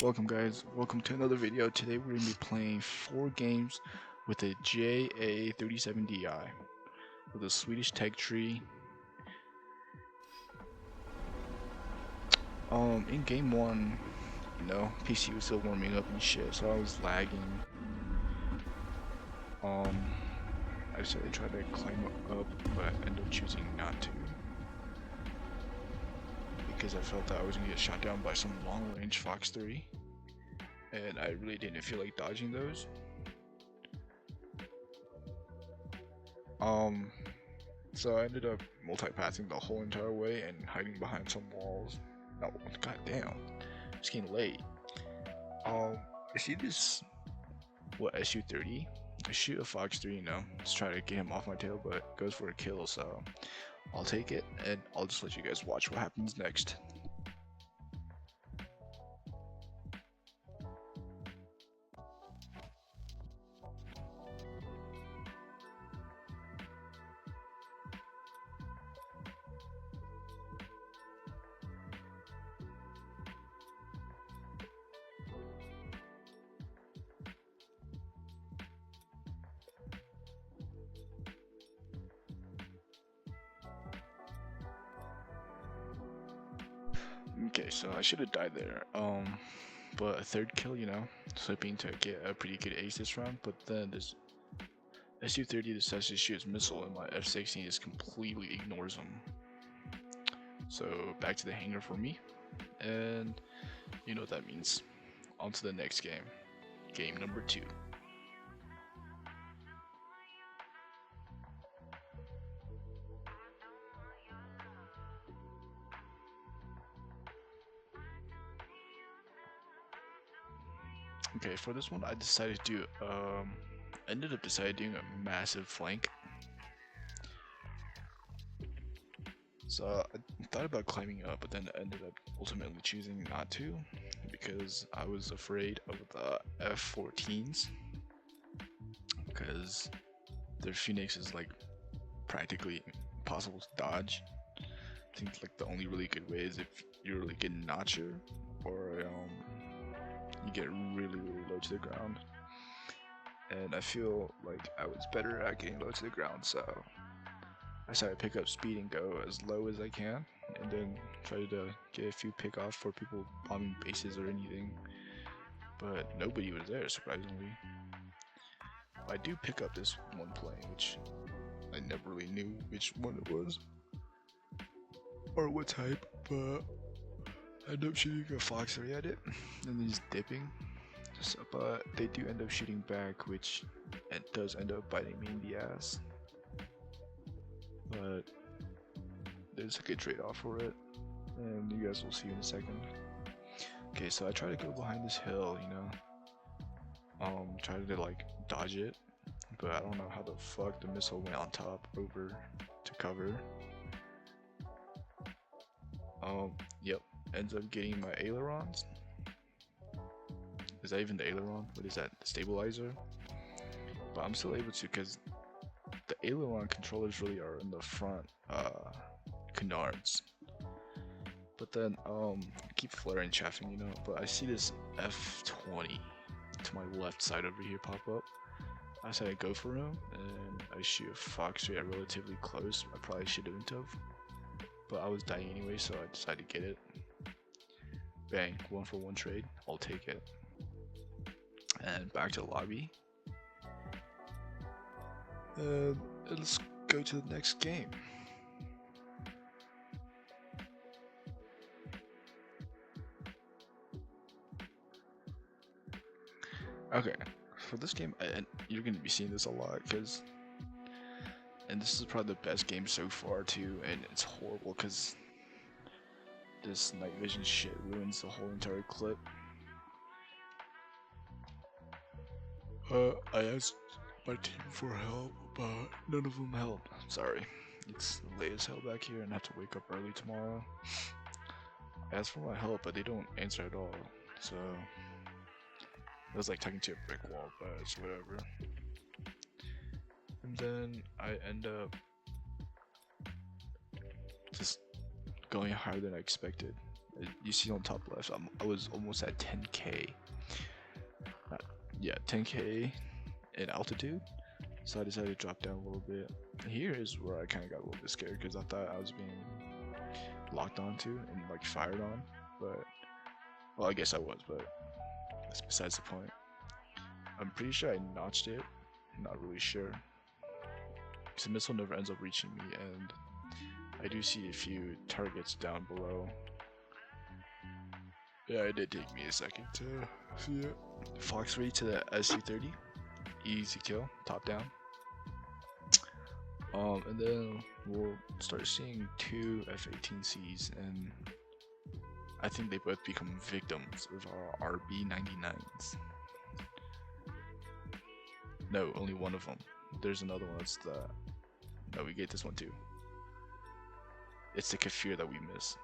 Welcome guys, welcome to another video. Today we're going to be playing 4 games with a JA37DI with a Swedish tech tree. In game 1, PC was still warming up and shit, so I was lagging. I decided to try to climb up, but ended up choosing not to. Because I felt that I was going to get shot down by some long-range Fox 3. And I really didn't feel like dodging those. So I ended up multi-passing the whole entire way and hiding behind some walls. Oh, goddamn, it's getting late. I see this, SU-30? I shoot a Fox 3, just try to get him off my tail, but goes for a kill, so I'll take it, and I'll just let you guys watch what happens next. Okay, so I should have died there. But a third kill, was hoping to get a pretty good ace this round, but then this SU-30 decides to shoot his missile and my F-16 just completely ignores him. So back to the hangar for me, and you know what that means. On to the next game. Game number 2. Okay, for this one I decided to do ended up deciding a massive flank. So I thought about climbing up, but then ended up ultimately choosing not to because I was afraid of the F-14s because their Phoenix is like practically impossible to dodge. I think like the only really good way is if you're really getting notcher or you get really low to the ground. And I feel like I was better at getting low to the ground, so I decided to pick up speed and go as low as I can, and then try to get a few pick off for people bombing bases or anything. But nobody was there, surprisingly. I do pick up this one plane, which I never really knew which one it was or what type, but I ended up shooting a Fox 3 at it, and then he's dipping. So, but they do end up shooting back, which it does end up biting me in the ass. But there's a good trade-off for it, and you guys will see in a second. Okay, so I try to go behind this hill, try to like dodge it, but I don't know how the fuck the missile went on top over to cover. Yep, ends up getting my ailerons. Is that even the aileron? What is that? The stabilizer? But I'm still able to, because the aileron controllers really are in the front canards. But then I keep flaring chaffing, but I see this F-20 to my left side over here pop up. I decided to go for him, and I shoot a Fox 3 at relatively close. I probably shouldn't have, but I was dying anyway, so I decided to get it. Bang, 1-for-1 trade, I'll take it. And back to the lobby. Let's go to the next game. Okay, for this game, you're going to be seeing this a lot, and this is probably the best game so far too, and it's horrible because this night vision shit ruins the whole entire clip. I asked my team for help, but none of them helped. Sorry, it's late as hell back here and I have to wake up early tomorrow. I asked for my help, but they don't answer at all, so it was like talking to a brick wall, but it's whatever. And then I end up just going higher than I expected, You see on top left, I was almost at 10k. Yeah, 10k in altitude. So I decided to drop down a little bit. Here is where I kind of got a little bit scared because I thought I was being locked onto and like fired on. But, well, I guess I was, but that's besides the point. I'm pretty sure I notched it. Not really sure. Because the missile never ends up reaching me, and I do see a few targets down below. Yeah, it did take me a second to see it. Fox 3 to the SC-30. Easy kill, top down. And then we'll start seeing two F-18Cs, and I think they both become victims of our RB-99s. No, only one of them. There's another one that's the... No, we get this one too. It's the Kafir that we miss.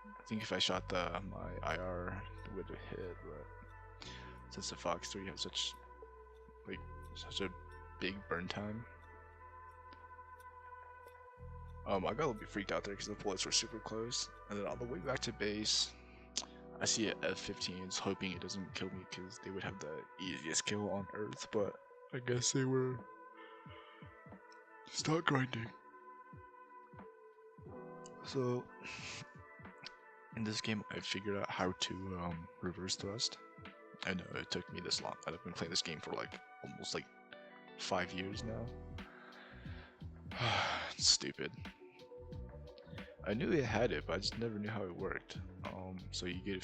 I think if I shot my IR, it would have hit, but since the Fox 3 has such a big burn time, I got a little bit freaked out there because the bullets were super close. And then on the way back to base, I see an F-15s, hoping it doesn't kill me because they would have the easiest kill on Earth, but I guess they were start grinding. So in this game, I figured out how to reverse thrust. I know it took me this long. I've been playing this game for like almost like 5 years now. Stupid. I knew it had it, but I just never knew how it worked. So you get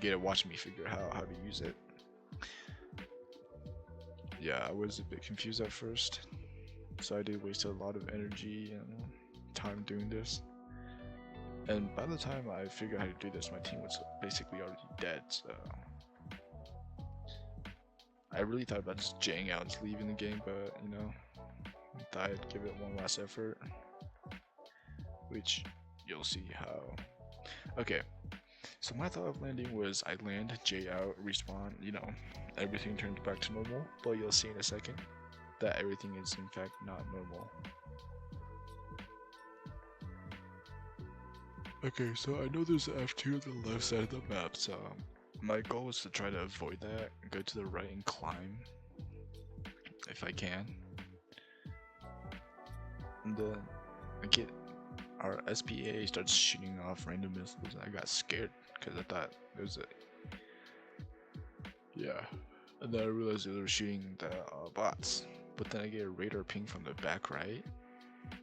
to watch me figure out how to use it. Yeah, I was a bit confused at first, so I did waste a lot of energy and time doing this. And by the time I figured out how to do this, my team was basically already dead, so I really thought about just jaying out and just leaving the game, but you know, I thought I'd give it one last effort, which you'll see how. Okay, so my thought of landing was I land, jay out, respawn, you know, everything turns back to normal, but you'll see in a second that everything is in fact not normal. Okay, so I know there's an F2 on the left side of the map, so my goal was to try to avoid that, go to the right and climb, if I can. And then our SPA starts shooting off random missiles, and I got scared, because I thought it was yeah. And then I realized they were shooting the bots, but then I get a radar ping from the back right,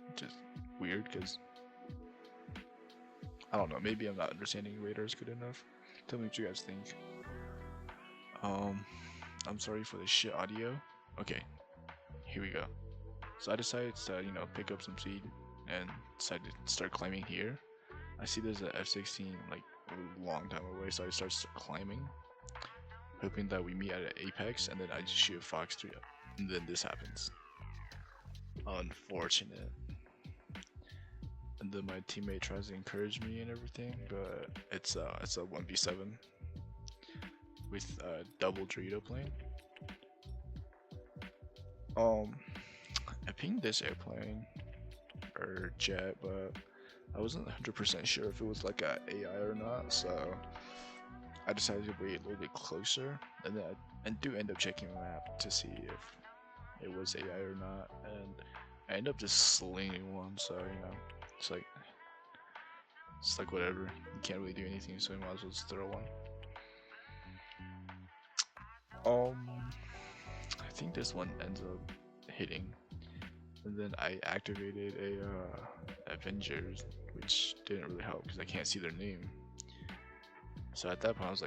which is weird, because I don't know, maybe I'm not understanding radars good enough. Tell me what you guys think. I'm sorry for the shit audio. Okay, here we go. So I decided to, you know, pick up some speed and decided to start climbing here. I see there's a F-16 like a long time away, so I start climbing, hoping that we meet at an apex, and then I just shoot a Fox 3 up. And then this happens. Unfortunate. And then my teammate tries to encourage me and everything, but it's a 1v7 with a double Dorito plane. I pinged this airplane or jet, but I wasn't 100% sure if it was like a AI or not, so I decided to wait a little bit closer, and then I do end up checking the map to see if it was AI or not, and I end up just slinging one, so you know, it's like whatever, you can't really do anything, so you might as well just throw one. I think this one ends up hitting, and then I activated a Avengers, which didn't really help because I can't see their name. So at that point I was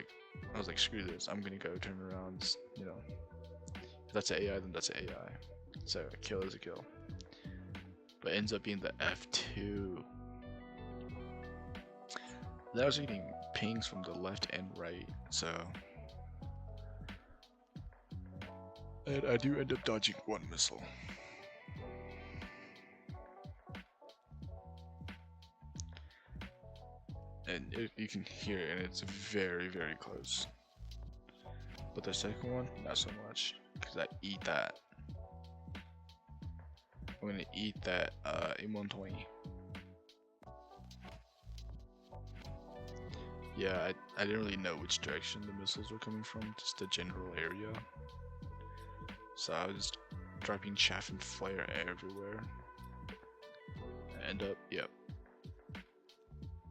like screw this, I'm gonna go turn around, you know, if that's an AI then that's an AI, so a kill is a kill. But it ends up being the F2. Then I was getting pings from the left and right, so, and I do end up dodging one missile. And you can hear it, and it's very, very close. But the second one, not so much, because I eat that. I'm gonna eat that M120. Yeah, I didn't really know which direction the missiles were coming from, just the general area. So I was dropping chaff and fire everywhere. Yep.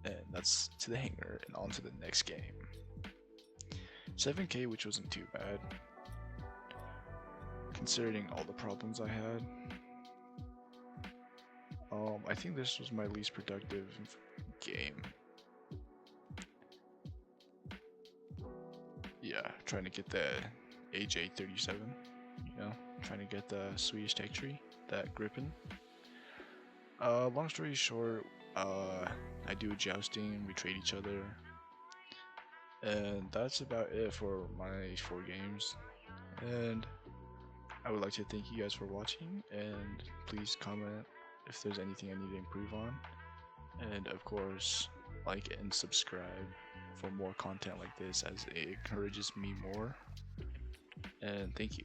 And that's to the hangar and on to the next game. 7K, which wasn't too bad, considering all the problems I had. I think this was my least productive game. Yeah, trying to get the AJ37, you know, trying to get the Swedish tech tree, that Gripen. Long story short, I do jousting, we trade each other, and that's about it for my 4 games. And I would like to thank you guys for watching, and please comment if there's anything I need to improve on. And of course, like and subscribe for more content like this, as it encourages me more. And thank you.